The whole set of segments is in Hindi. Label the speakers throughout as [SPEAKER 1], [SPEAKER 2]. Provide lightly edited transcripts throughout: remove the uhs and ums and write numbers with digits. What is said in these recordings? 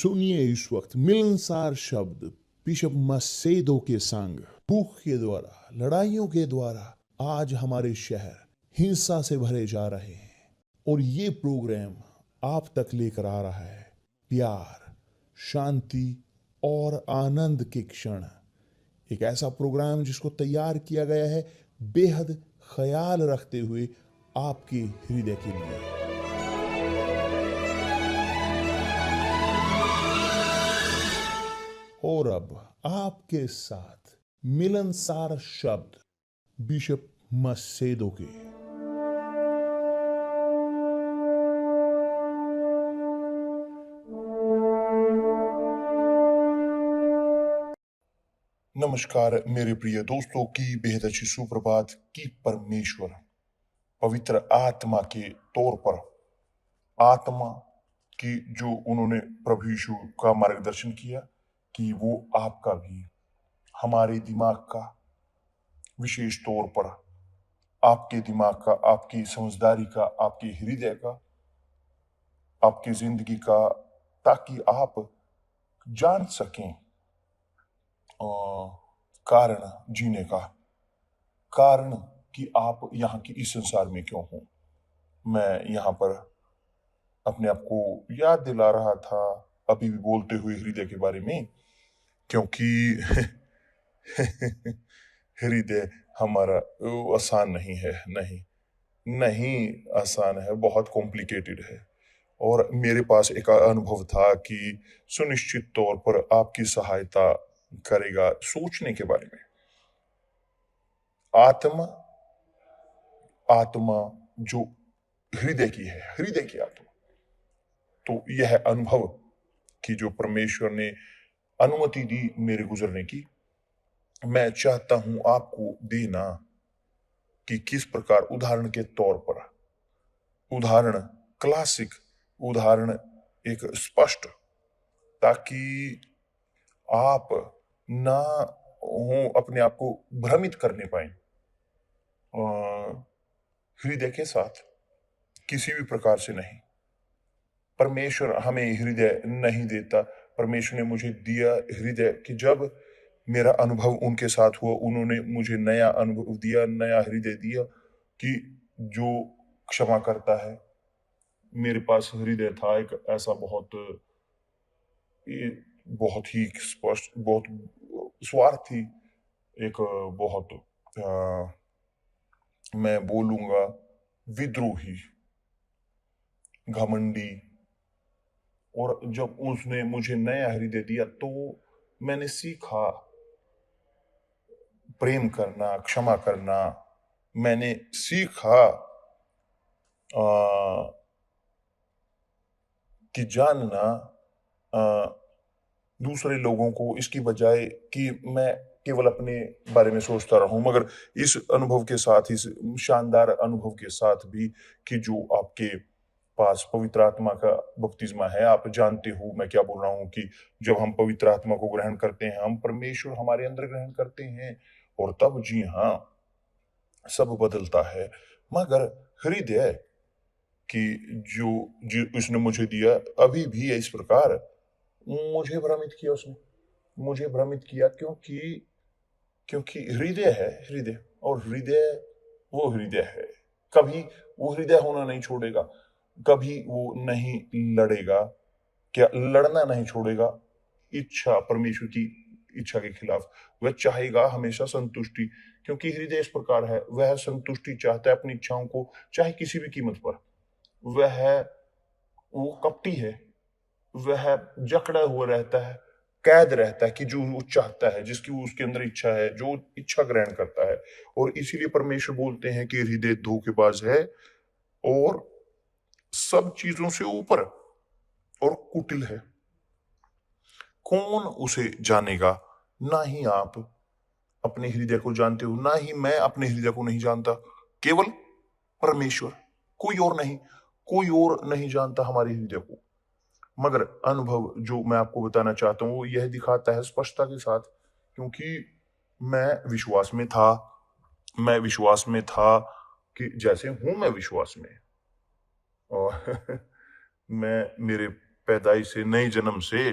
[SPEAKER 1] सुनिए इस वक्त मिलनसार शब्द बिशप मसेदो के संग। भूख के द्वारा, लड़ाइयों के द्वारा आज हमारे शहर हिंसा से भरे जा रहे हैं, और ये प्रोग्राम आप तक लेकर आ रहा है प्यार, शांति और आनंद के क्षण। एक ऐसा प्रोग्राम जिसको तैयार किया गया है बेहद ख्याल रखते हुए आपके हृदय के लिए। और अब आपके साथ मिलनसार शब्द बिशप मसेदो के।
[SPEAKER 2] नमस्कार मेरे प्रिय दोस्तों की बेहद अच्छी सुप्रभात की। परमेश्वर पवित्र आत्मा के तौर पर आत्मा की जो उन्होंने प्रभु यीशु का मार्गदर्शन किया कि वो आपका भी, हमारे दिमाग का, विशेष तौर पर आपके दिमाग का, आपकी समझदारी का, आपके हृदय का, आपकी जिंदगी का, ताकि आप जान सकें कारण जीने का, कारण कि आप यहाँ की इस संसार में क्यों हो। मैं यहाँ पर अपने आप को याद दिला रहा था अभी भी बोलते हुए हृदय के बारे में, क्योंकि हृदय हमारा आसान नहीं है, नहीं आसान है, बहुत कॉम्प्लिकेटेड है। और मेरे पास एक अनुभव था कि सुनिश्चित तौर पर आपकी सहायता करेगा सोचने के बारे में। आत्मा जो हृदय की है, हृदय की आत्मा, तो यह अनुभव कि जो परमेश्वर ने अनुमति दी मेरे गुजरने की, मैं चाहता हूं आपको देना कि किस प्रकार, उदाहरण के तौर पर, उदाहरण क्लासिक, उदाहरण एक स्पष्ट, ताकि आप ना हो अपने आप को भ्रमित करने पाए हृदय के साथ, किसी भी प्रकार से नहीं। परमेश्वर हमें हृदय नहीं देता, परमेश्वर ने मुझे दिया हृदय कि जब मेरा अनुभव उनके साथ हुआ, उन्होंने मुझे नया अनुभव दिया, नया हृदय दिया कि जो क्षमा करता है। मेरे पास हृदय था एक ऐसा बहुत ही स्पष्ट, बहुत स्वार्थी, एक बहुत मैं बोलूंगा विद्रोही, घमंडी। और जब उसने मुझे नया हृदय दिया तो मैंने सीखा प्रेम करना, क्षमा करना। मैंने सीखा कि जानना दूसरे लोगों को, इसकी बजाय कि मैं केवल अपने बारे में सोचता रहूं। मगर इस अनुभव के साथ, इस शानदार अनुभव के साथ भी कि जो आपके पास पवित्र आत्मा का बपतिस्मा है, आप जानते हो मैं क्या बोल रहा हूं कि जब हम पवित्र आत्मा को ग्रहण करते हैं, हम परमेश्वर हमारे अंदर ग्रहण करते हैं, और तब जी हाँ सब बदलता है। मगर हृदय कि जो उसने मुझे दिया अभी भी है इस प्रकार, मुझे भ्रमित किया उसने, मुझे भ्रमित किया क्योंकि हृदय है, हृदय, और हृदय वो हृदय है, कभी वो हृदय होना नहीं छोड़ेगा, कभी वो नहीं लड़ेगा, क्या लड़ना नहीं छोड़ेगा इच्छा, परमेश्वर की इच्छा के खिलाफ। वह चाहेगा हमेशा संतुष्टि, क्योंकि हृदय इस प्रकार है, वह संतुष्टि चाहता है अपनी इच्छाओं को, चाहे किसी भी कीमत पर। वो कपटी है, वह जकड़ा हुआ रहता है, कैद रहता है कि जो वो चाहता है, जिसकी उसके अंदर इच्छा है, जो इच्छा ग्रहण करता है। और इसीलिए परमेश्वर बोलते हैं कि हृदय धोखेबाज है और सब चीजों से ऊपर और कुटिल है, कौन उसे जानेगा। ना ही आप अपने हृदय को जानते हो, ना ही मैं अपने हृदय को नहीं जानता, केवल परमेश्वर, कोई और नहीं जानता हमारे हृदय को। मगर अनुभव जो मैं आपको बताना चाहता हूँ वो यह दिखाता है स्पष्टता के साथ, क्योंकि मैं विश्वास में था कि जैसे हूं मैं विश्वास में, और मैं मेरे पैदाइश से, नए जन्म से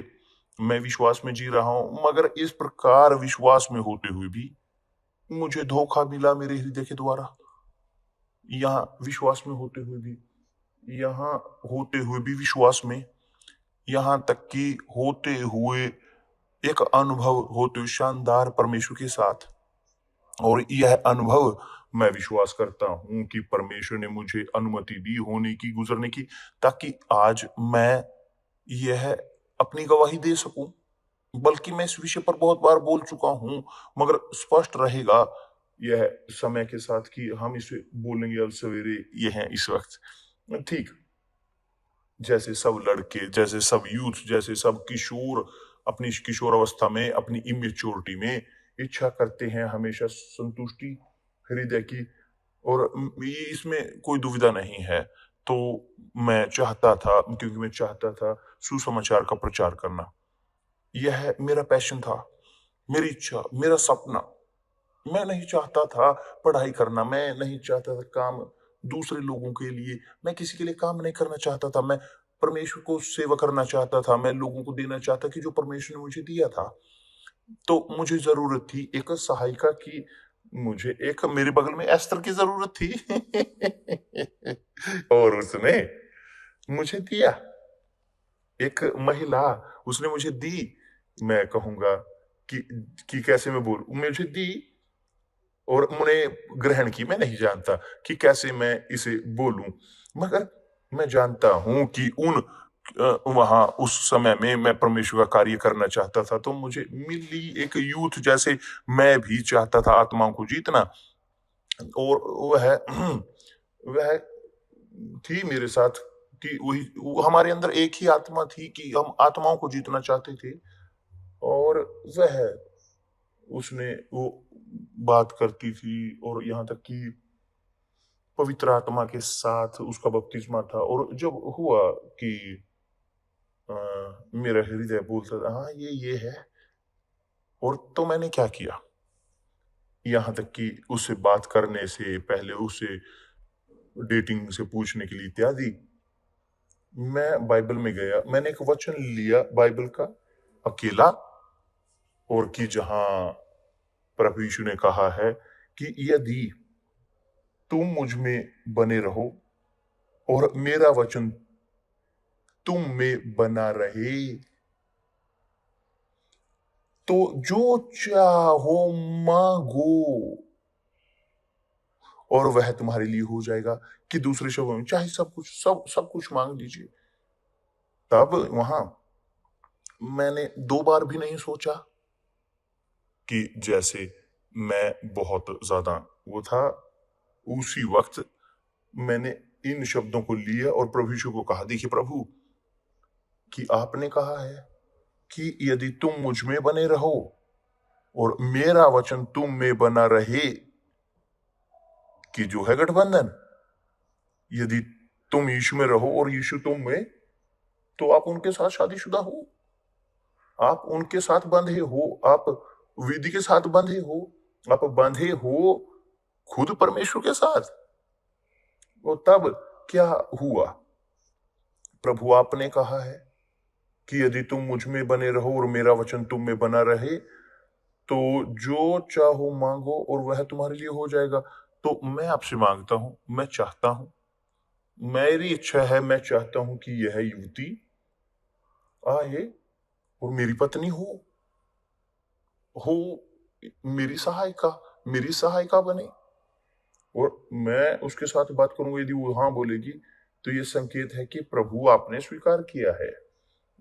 [SPEAKER 2] मैं विश्वास में जी रहा हूं, मगर इस प्रकार विश्वास में होते हुए भी मुझे धोखा मिला मेरे हृदय के द्वारा। यहाँ विश्वास में होते हुए भी, यहाँ होते हुए भी विश्वास में, यहाँ तक कि होते हुए एक अनुभव होते हुए शानदार परमेश्वर के साथ। और यह अनुभव मैं विश्वास करता हूं कि परमेश्वर ने मुझे अनुमति दी होने की, गुजरने की, ताकि आज मैं यह अपनी गवाही दे सकूं। बल्कि मैं इस विषय पर बहुत बार बोल चुका हूं, मगर स्पष्ट रहेगा यह समय के साथ कि हम इसे बोलेंगे अब सवेरे, यह है इस वक्त। ठीक जैसे सब लड़के, जैसे सब यूथ, जैसे सब किशोर अपनी किशोर अवस्था में, अपनी इमेच्योरिटी में इच्छा करते हैं हमेशा संतुष्टि हृदय की, और ये इसमें कोई दुविधा नहीं है। तो मैं चाहता था, क्योंकि मैं चाहता था सुसमाचार का प्रचार करना, यह मेरा पैशन था, मेरी इच्छा, मेरा सपना। मैं नहीं चाहता था पढ़ाई करना, मैं नहीं चाहता था काम दूसरे लोगों के लिए, मैं किसी के लिए काम नहीं करना चाहता था, मैं परमेश्वर को सेवा करना चाहता था, मैं लोगों को देना चाहता कि जो परमेश्वर ने मुझे दिया था। तो मुझे जरूरत थी एक सहायिका की, मुझे एक मेरे बगल में एस्तर की जरूरत थी और उसने मुझे दिया, एक महिला उसने मुझे दी। मैं कहूंगा कि कैसे मैं बोलूं, मुझे दी और मैंने ग्रहण की। मैं नहीं जानता कि कैसे मैं इसे बोलूं, मगर मैं जानता हूं कि वहां उस समय में मैं परमेश्वर का कार्य करना चाहता था, तो मुझे मिली एक यूथ जैसे मैं भी चाहता था आत्माओं को जीतना। और वह थी मेरे साथ कि वो हमारे अंदर एक ही आत्मा थी कि हम आत्माओं को जीतना चाहते थे। और वह उसने वो बात करती थी, और यहाँ तक कि पवित्र आत्मा के साथ उसका बपतिस्मा था। और जब हुआ कि मेरा हृदय बोलता था हाँ ये है, और तो मैंने क्या किया, यहाँ तक कि उससे बात करने से पहले, उससे डेटिंग से पूछने के लिए इत्यादि, मैं बाइबल में गया, मैंने एक वचन लिया बाइबल का अकेला, और कि जहां प्रभु यीशु ने कहा है कि यदि तुम मुझ में बने रहो और मेरा वचन तुम में बना रहे, तो जो चाहो मांगो और वह तुम्हारे लिए हो जाएगा। कि दूसरे शब्दों में, चाहे सब कुछ मांग लीजिए। तब वहां मैंने 2 बार भी नहीं सोचा कि जैसे मैं बहुत ज्यादा वो था, उसी वक्त मैंने इन शब्दों को लिया और प्रभु यीशु को कहा, देखिए प्रभु, कि आपने कहा है कि यदि तुम मुझ में बने रहो और मेरा वचन तुम में बना रहे, कि जो है गठबंधन, यदि तुम यीशु में रहो और यीशु तुम में, तो आप उनके साथ शादीशुदा हो, आप उनके साथ बंधे हो, आप विधि के साथ बंधे हो, आप बंधे हो खुद परमेश्वर के साथ। और तब क्या हुआ, प्रभु आपने कहा है कि यदि तुम मुझ में बने रहो और मेरा वचन तुम में बना रहे, तो जो चाहो मांगो और वह तुम्हारे लिए हो जाएगा। तो मैं आपसे मांगता हूं, मैं चाहता हूं, मेरी इच्छा है, मैं चाहता हूं कि यह युवती आए और मेरी पत्नी हो मेरी सहायिका बने, और मैं उसके साथ बात करूंगा। यदि वो हाँ बोलेगी, तो ये संकेत है कि प्रभु आपने स्वीकार किया है।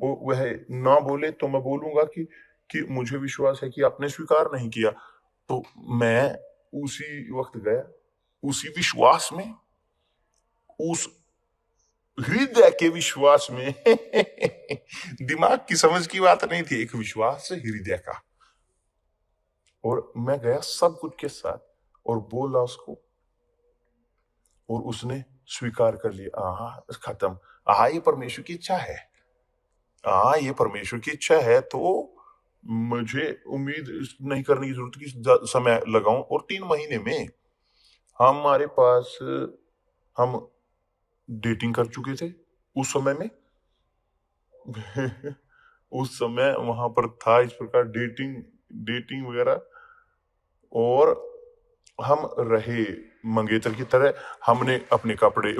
[SPEAKER 2] वो वह ना बोले तो मैं बोलूंगा कि मुझे विश्वास है कि आपने स्वीकार नहीं किया। तो मैं उसी वक्त गया, उसी विश्वास में, उस हृदय के विश्वास में दिमाग की समझ की बात नहीं थी, एक विश्वास हृदय का। और मैं गया सब कुछ के साथ और बोला उसको, और उसने स्वीकार कर लिया। हाँ खत्म, ये परमेश्वर की इच्छा है, ये परमेश्वर की इच्छा है, तो मुझे उम्मीद नहीं करने की जरूरत कि समय लगाऊं। और 3 महीने में हमारे पास, हम डेटिंग कर चुके थे उस समय में, उस समय वहां पर था इस प्रकार डेटिंग वगैरह, और हम रहे मंगेतर की तरह। हमने अपने कपड़े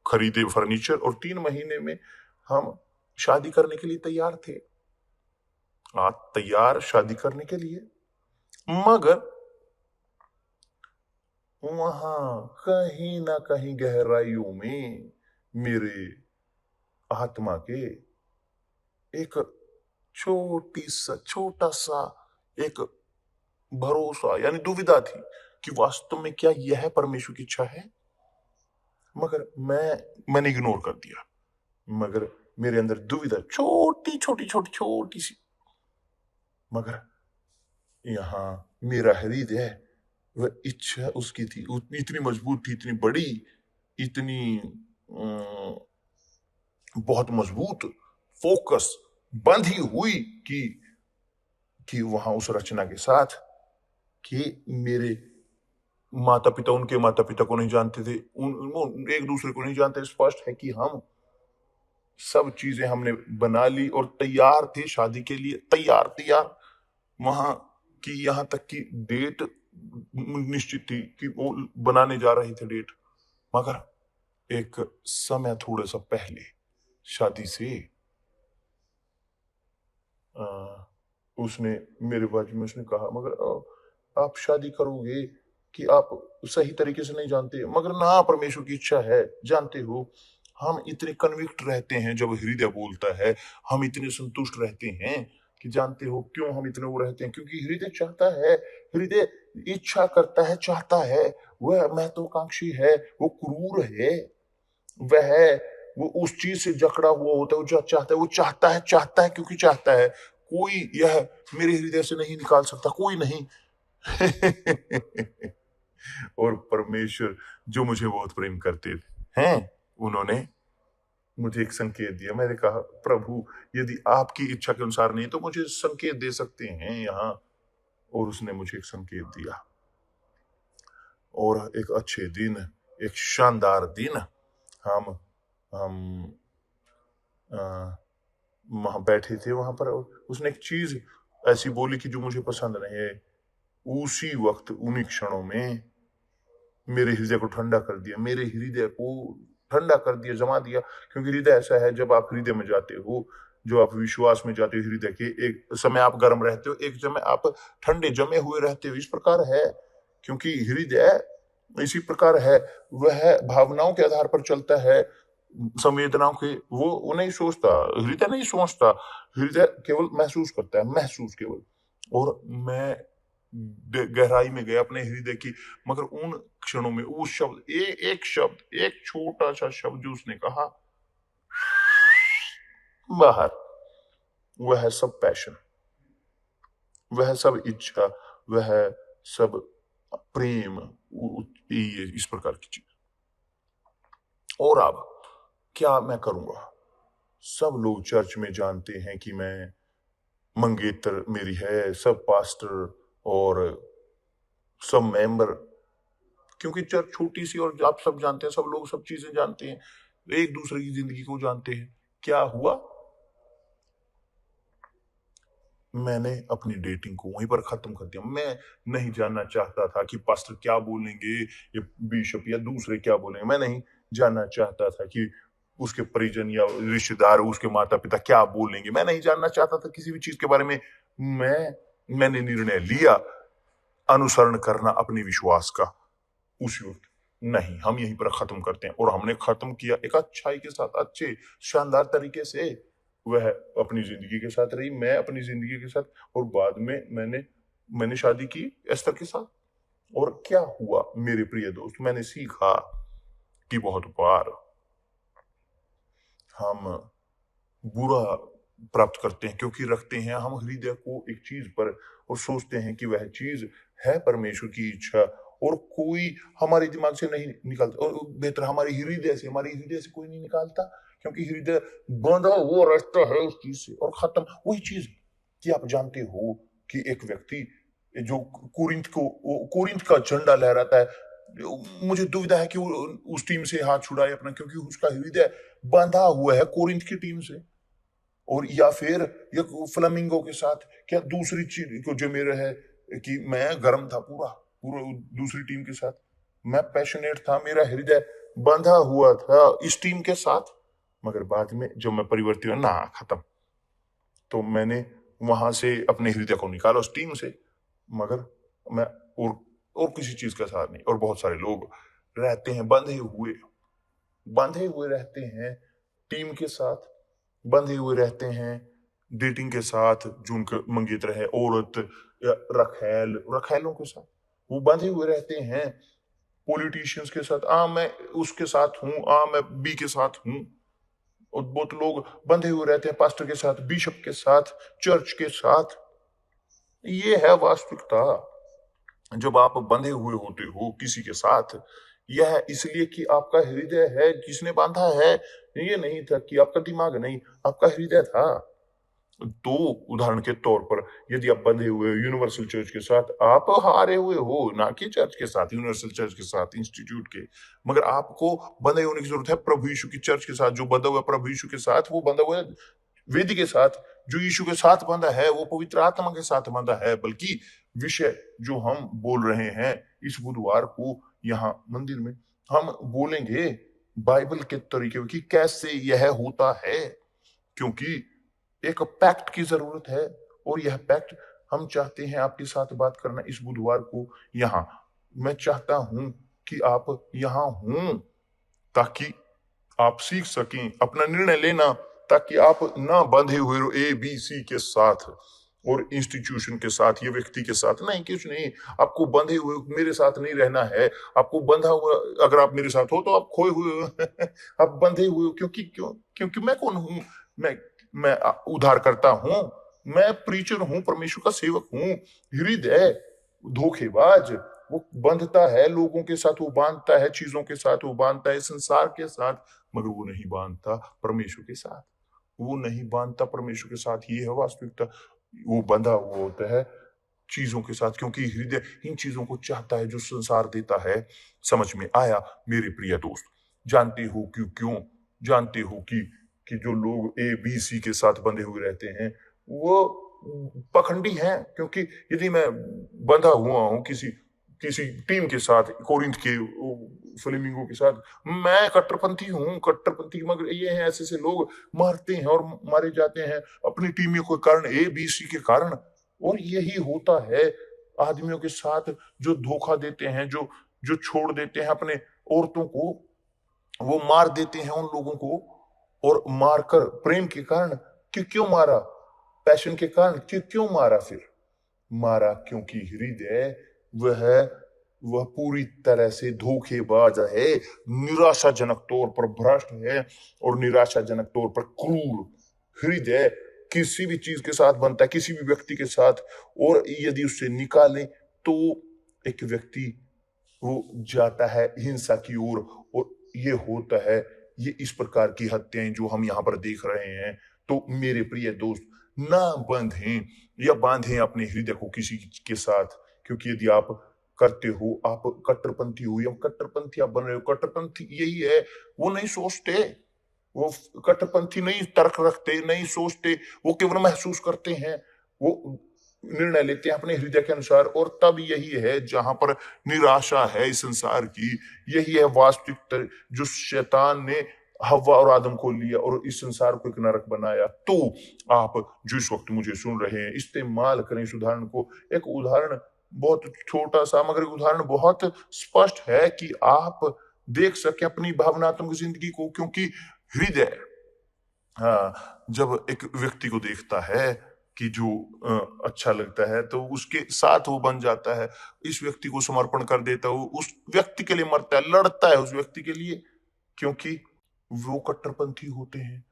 [SPEAKER 2] खरीदे, फर्नीचर, और 3 महीने में हम शादी करने के लिए तैयार थे। तैयार शादी करने के लिए, मगर वहां कहीं ना कहीं गहराइयों में मेरे आत्मा के एक छोटा सा एक भरोसा यानी दुविधा थी कि वास्तव में क्या यह परमेश्वर की इच्छा है। मगर मैंने इग्नोर कर दिया। मगर मेरे अंदर दुविधा छोटी सी। मगर यहाँ मेरा हृदय, वह इच्छा उसकी थी, इतनी मजबूत थी, इतनी बड़ी, इतनी बहुत मजबूत, फोकस बंधी हुई कि वहां उस रचना के साथ, कि मेरे माता पिता उनके माता पिता को नहीं जानते थे, एक दूसरे को नहीं जानते। स्पष्ट है कि हम सब चीजें हमने बना ली और तैयार थे शादी के लिए, तैयार वहां की, यहां तक कि डेट निश्चित थी कि वो बनाने जा रहे थे डेट। मगर एक समय थोड़ा सा पहले शादी से उसने मेरे बारे में उसने कहा, मगर आप शादी करोगे कि आप सही तरीके से नहीं जानते। मगर ना, परमेश्वर की इच्छा है, जानते हो हम इतने कन्विक्ट रहते हैं जब हृदय बोलता है, हम इतने संतुष्ट रहते हैं कि जानते हो क्यों हम इतने वो रहते हैं, क्योंकि हृदय चाहता है, हृदय इच्छा करता है, चाहता है, वह महत्वाकांक्षी है, वो क्रूर है, वो उस चीज से जकड़ा हुआ होता है, वो जो चाहता है, वो चाहता है क्योंकि चाहता है। कोई यह मेरे हृदय से नहीं निकाल सकता, कोई नहीं। और परमेश्वर जो मुझे बहुत प्रेम करते हैं, उन्होंने मुझे एक संकेत दिया। मैंने कहा, प्रभु यदि आपकी इच्छा के अनुसार नहीं तो मुझे संकेत दे सकते हैं यहाँ। और उसने मुझे एक संकेत दिया, और एक अच्छे दिन, एक शानदार दिन, हम वहां बैठे थे वहां पर। उसने एक चीज ऐसी बोली कि जो मुझे पसंद नहीं है। उसी वक्त, उन्हीं क्षणों में मेरे हृदय को ठंडा कर दिया, मेरे हृदय को ठंडा कर दिया, जमा दिया। क्योंकि हृदय ऐसा है, जब आप हृदय में जाते हो, जो आप विश्वास में जाते हो हृदय के, एक समय आप गर्म रहते हो, एक समय आप ठंडे जमे हुए रहते हो। इस प्रकार है, क्योंकि हृदय इसी प्रकार है, वह भावनाओं के आधार पर चलता है, संवेदनाओं के, वो नहीं सोचता, हृदय नहीं सोचता, हृदय केवल महसूस करता है, महसूस केवल। और मैं गहराई में गया अपने हृदय की, मगर उन क्षणों में वो शब्द, एक शब्द, एक छोटा सा शब्द जो उसने कहा बाहर, वह सब पैशन, वह सब इच्छा, वह सब प्रेम, इस प्रकार की चीज। और अब क्या मैं करूंगा? सब लोग चर्च में जानते हैं कि मैं मंगेतर मेरी है, सब पास्टर और सब मेंबर, क्योंकि चर्च छोटी सी और आप सब जानते हैं, सब लोग सब चीजें जानते हैं, एक दूसरे की जिंदगी को जानते हैं। क्या हुआ? मैंने अपनी डेटिंग को वहीं पर खत्म कर दिया। मैं नहीं जानना चाहता था कि पास्टर क्या बोलेंगे, ये बिशप या दूसरे क्या बोलेंगे। मैं नहीं जानना चाहता था कि उसके परिजन या रिश्तेदार, उसके माता पिता क्या बोलेंगे। मैं नहीं जानना चाहता था किसी भी चीज के बारे में। मैंने निर्णय लिया अनुसरण करना अपने विश्वास का। उसी वक्त नहीं, हम यहीं पर खत्म करते हैं। और हमने खत्म किया एक अच्छाई के साथ, अच्छे शानदार तरीके से। वह अपनी जिंदगी के साथ रही, मैं अपनी जिंदगी के साथ, और बाद में मैंने शादी की एस्तर के साथ। और क्या हुआ मेरे प्रिय दोस्त? मैंने सीखा कि बहुत बार हम बुरा प्राप्त करते हैं क्योंकि रखते हैं हम हृदय को एक चीज पर, और सोचते हैं कि वह चीज है परमेश्वर की इच्छा, और कोई हमारे दिमाग से नहीं निकालता, और बेहतर हमारे हृदय से कोई नहीं निकालता, क्योंकि हृदय बांधा हुआ रास्ता है उस चीज से। और खत्म वही चीज कि आप जानते हो कि एक व्यक्ति जो कोरिंथ का झंडा लहराता है, मुझे दुविधा है कि वो उस टीम से हाथ छुड़ाए अपना, क्योंकि उसका हृदय बंधा हुआ है कोरिंथ की टीम से, और या फिर ये फ्लामिंगो के साथ। क्या दूसरी चीज को जो मेरा है कि मैं गर्म था पूरा पूरा दूसरी टीम के साथ, मैं पैशनेट था, मेरा हृदय बंधा हुआ था इस टीम के साथ। मगर बाद में जब मैं परिवर्तित हुआ ना, खत्म, तो मैंने वहां से अपने हृदय को निकाला उस टीम से, मगर मैं और किसी चीज का साथ नहीं। और बहुत सारे लोग रहते हैं बंधे हुए रहते हैं टीम के साथ, बंधे हुए रहते हैं डेटिंग के साथ, जो उनके मंगेतर है, औरत या रखैलों के साथ वो बंधे हुए रहते हैं, पॉलिटिशियंस के साथ। मैं उसके साथ हूँ, मैं बी के साथ हूँ। और बहुत लोग बंधे हुए रहते हैं पास्टर के साथ, बिशप के साथ, चर्च के साथ। ये है वास्तविकता। जब आप बंधे हुए होते हो किसी के साथ, यह इसलिए कि आपका हृदय है जिसने बांधा है, ये नहीं था कि आपका दिमाग नहीं, आपका हृदय था। तो उदाहरण के तौर पर यदि आप बंधे हुए हो यूनिवर्सल चर्च के साथ, आप हारे हुए हो, ना कि चर्च के साथ, यूनिवर्सल चर्च के साथ, इंस्टीट्यूट के। मगर आपको बंधे होने की जरूरत है प्रभु यीशु की चर्च के साथ। जो बंधा हुआ प्रभु यीशु के साथ, वो बंधा हुआ वेदी के साथ। जो यीशु के साथ बंधा है, वो पवित्र आत्मा के साथ बंधा है। बल्कि विषय जो हम बोल रहे हैं इस बुधवार को यहाँ मंदिर में, हम बोलेंगे बाइबल के तरीके कि कैसे यह होता है, क्योंकि एक पैक्ट की जरूरत है। और यह पैक्ट हम चाहते हैं आपके साथ बात करना इस बुधवार को यहाँ। मैं चाहता हूं कि आप यहाँ हों, ताकि आप सीख सकें अपना निर्णय लेना, ताकि आप ना बंधे हुए हो ए बी सी के साथ और इंस्टीट्यूशन के साथ, ये व्यक्ति के साथ नहीं, कुछ नहीं। आपको बंधे हुए मेरे साथ नहीं रहना है। आपको बंधा हुआ, अगर आप मेरे साथ हो तो आप खोए हुए हो आप बंधे हुए हो, क्योंकि मैं कौन हूं? मैं उद्धारकर्ता हूं, मैं प्रीचर हूं, परमेश्वर का सेवक हूं। हृदय धोखेबाज, वो बंधता है लोगों के साथ, वो बांधता है चीजों के साथ, वो बांधता है संसार के साथ, मगर वो नहीं बांधता परमेश्वर के साथ। वो नहीं बांधता परमेश्वर के साथ। ये है वास्तविकता। वो बंधा हुआ होता है चीजों के साथ, क्योंकि हृदय इन चीजों को चाहता है जो संसार देता है। समझ में आया मेरे प्रिय दोस्त? जानते हो क्यों? जानते हो कि जो लोग ए बी सी के साथ बंधे हुए रहते हैं वो पखंडी हैं। क्योंकि यदि मैं बंधा हुआ हूं किसी किसी टीम के साथ, कोरिंथ के फ्लेमिंगो के साथ, मैं कट्टरपंथी हूं, कट्टरपंथी। मगर ये हैं ऐसे लोग मारते हैं और मारे जाते हैं अपनी टीमियों के कारण, ए बी सी के कारण। और यही होता है आदमियों के साथ जो धोखा देते हैं, जो जो छोड़ देते हैं अपने औरतों को, वो मार देते हैं उन लोगों को। और मारकर प्रेम के कारण, क्यों मारा? पैशन के कारण क्यों मारा? फिर मारा क्योंकि हृदय वह पूरी तरह से धोखेबाज है, निराशाजनक तौर पर भ्रष्ट है और निराशाजनक तौर पर क्रूर। हृदय किसी भी चीज के साथ बनता है, किसी भी व्यक्ति के साथ, और यदि उससे निकालें तो एक व्यक्ति वो जाता है हिंसा की ओर। और ये होता है, ये इस प्रकार की हत्याएं जो हम यहाँ पर देख रहे हैं। तो मेरे प्रिय दोस्त, ना बंधें या बांधें अपने हृदय को किसी के साथ, क्योंकि यदि आप करते हो, आप कट्टरपंथी हो या कट्टरपंथी आप बन रहे हो। कट्टरपंथी यही है, वो नहीं सोचते, वो कट्टरपंथी नहीं तर्क रखते, नहीं सोचते, वो केवल महसूस करते हैं, वो निर्णय लेते हैं अपने हृदय के अनुसार। और तब यही है जहां पर निराशा है इस संसार की। यही है वास्तविक जो शैतान ने हव्वा और आदम को लिया और इस संसार को एक नरक बनाया। तो आप जो इस वक्त मुझे सुन रहे हैं, इस्तेमाल करें इस उदाहरण को। एक उदाहरण बहुत छोटा सा, मगर उदाहरण बहुत स्पष्ट है कि आप देख सके अपनी भावनात्मक जिंदगी को। क्योंकि हृदय जब एक व्यक्ति को देखता है कि जो अच्छा लगता है, तो उसके साथ वो बन जाता है, इस व्यक्ति को समर्पण कर देता है, उस व्यक्ति के लिए मरता है, लड़ता है उस व्यक्ति के लिए। क्योंकि वो कट्टरपंथी होते हैं,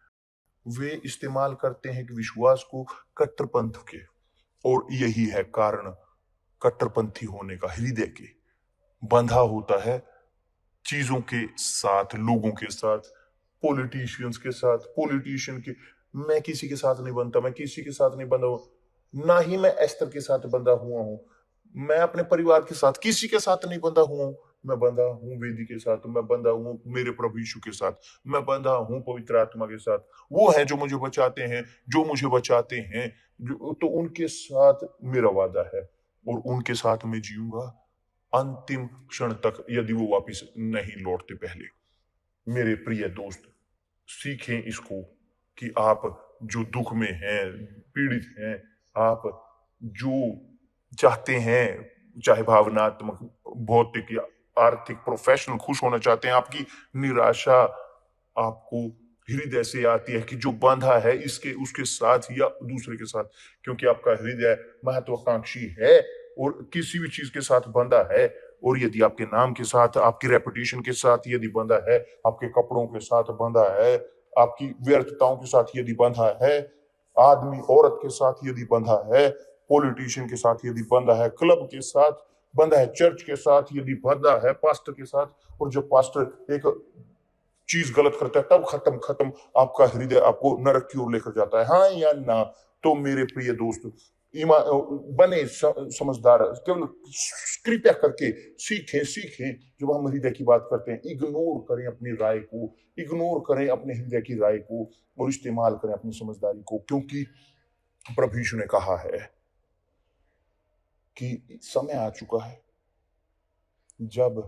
[SPEAKER 2] वे इस्तेमाल करते हैं कि विश्वास को कट्टरपंथ के। और यही है कारण कट्टरपंथी होने का। हृदय के बंधा होता है चीजों के साथ, लोगों के साथ, पॉलिटिशियंस के साथ, पॉलिटिशियन के। मैं किसी के साथ नहीं बनता, मैं किसी के साथ नहीं बंधा हूं, ना ही मैं एस्तर के साथ बंधा हुआ हूं। मैं अपने परिवार के साथ किसी के साथ नहीं बंधा हुआ हूं। मैं बंधा हूँ वेदी के साथ, मैं बंधा हूँ मेरे प्रभु यीशु के साथ, मैं बंधा हूँ पवित्र आत्मा के साथ। वो है जो मुझे बचाते हैं, जो मुझे बचाते हैं, तो उनके साथ मेरा वादा है और उनके साथ मैं जीऊंगा अंतिम क्षण तक, यदि वो वापिस नहीं लौटते पहले। मेरे प्रिय दोस्त, सीखें इसको कि आप जो दुख में हैं, पीड़ित हैं, आप जो चाहते हैं, चाहे भावनात्मक, भौतिक या आर्थिक, प्रोफेशनल खुश होना चाहते हैं, आपकी निराशा आपको हृदय से आती है कि जो बंधा है इसके उसके साथ या दूसरे के साथ, क्योंकि आपका हृदय महत्वाकांक्षी है और किसी भी चीज के साथ बंधा है। और यदि आपके नाम के साथ, आपकी रेपुटेशन के साथ यदि बंधा है, आपके कपड़ों के साथ बंधा है, आपकी व्यर्थताओं के साथ यदि बंधा है, आदमी औरत के साथ यदि बंधा है, पॉलिटिशियन के साथ यदि बंधा है, क्लब के साथ बंधा है, चर्च के साथ यदि बंधा है, पास्टर के साथ, और जब पास्टर एक चीज गलत करता है तब खत्म खत्म आपका हृदय आपको नरक की ओर लेकर जाता है, हाँ या ना? तो मेरे प्रिय दोस्त, बने समझदार, केवल कृपया करके सीखें सीखें। जब हम हृदय की बात करते हैं, इग्नोर करें अपनी राय को, इग्नोर करें अपने हृदय की राय को और इस्तेमाल करें अपनी समझदारी को, क्योंकि प्रभु यीशु ने कहा है कि समय आ चुका है जब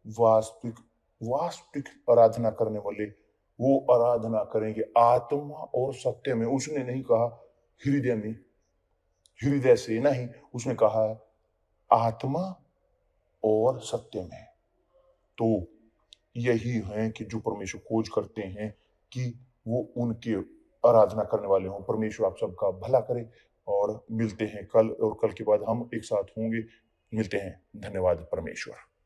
[SPEAKER 2] वास्तविक वास्तविक आराधना करने वाले वो आराधना करेंगे आत्मा और सत्य में। उसने नहीं कहा हृदय में, हृदय से नहीं, उसने कहा आत्मा और सत्य में। तो यही है कि जो परमेश्वर खोज करते हैं कि वो उनके आराधना करने वाले हों। परमेश्वर आप सबका भला करे और मिलते हैं कल, और कल के बाद हम एक साथ होंगे। मिलते हैं। धन्यवाद परमेश्वर।